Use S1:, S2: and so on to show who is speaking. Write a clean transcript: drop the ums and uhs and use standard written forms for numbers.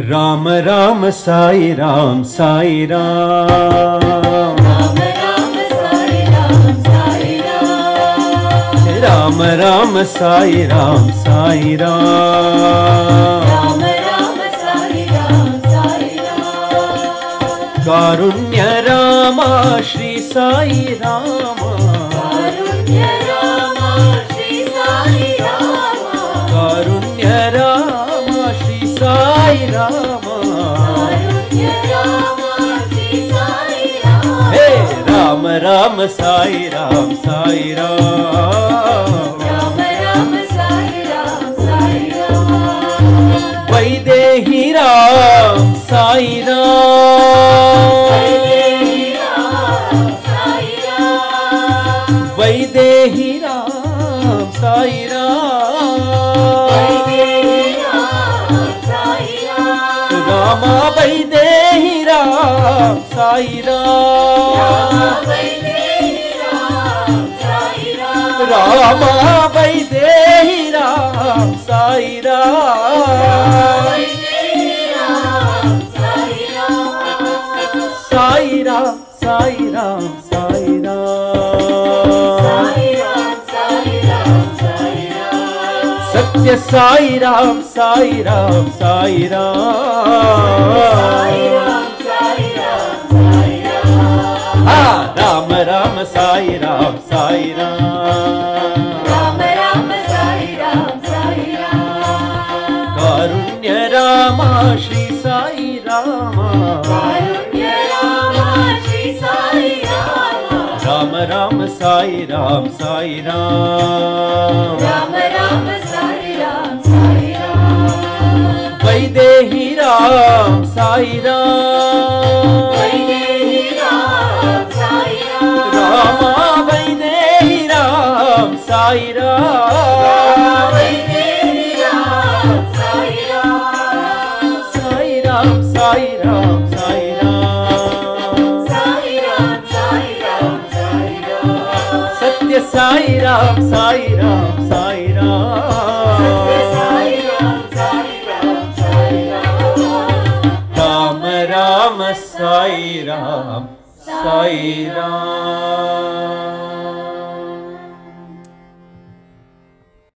S1: राम राम साई राम साई राम
S2: राम राम साई राम साई राम
S1: राम राम साई राम साई राम
S2: राम राम साई राम साई राम
S1: कारुण्य राम श्री साई राम
S2: कारुण्य राम श्री साई राम
S1: कारुण्य राम श्री साई राम
S2: कारुण्य राम श्री साई राम
S1: हे राम राम साई राम साई राम
S2: राम राम साई राम साई राम
S1: वैदेही राम साई राम
S2: वैदेही राम साई राम
S1: वैदेही राम साई राम
S2: वैदेही राम साई राम
S1: रामा वैदेही राम साई राम
S2: वैदेही राम साई राम
S1: रामा वैदेही राम साई राम
S2: वैदेही राम साई राम
S1: साई राम साई राम साई राम
S2: साई राम साई राम साई राम
S1: सत्य साई राम साई राम साई
S2: साई
S1: राम
S2: राम साई राम साई राम
S1: हाँ राम राम साई राम साई राम
S2: राम राम साई राम साई राम
S1: कारुण्य राम श्री साई राम
S2: कारुण्य राम श्री साई राम
S1: राम राम साई राम साई राम
S2: राम राम साई राम साई राम
S1: वैदेही राम साई राम
S2: वैदेही राम साई राम
S1: रामा वैदेही राम साई राम
S2: वैदेही राम साई राम
S1: साई राम साई राम साई राम
S2: साई राम साई राम साई राम
S1: सत्य साई राम साई राम साई
S2: सत्य साई
S1: राम
S2: राम साई राम साई राम
S1: राम राम साई राम साई राम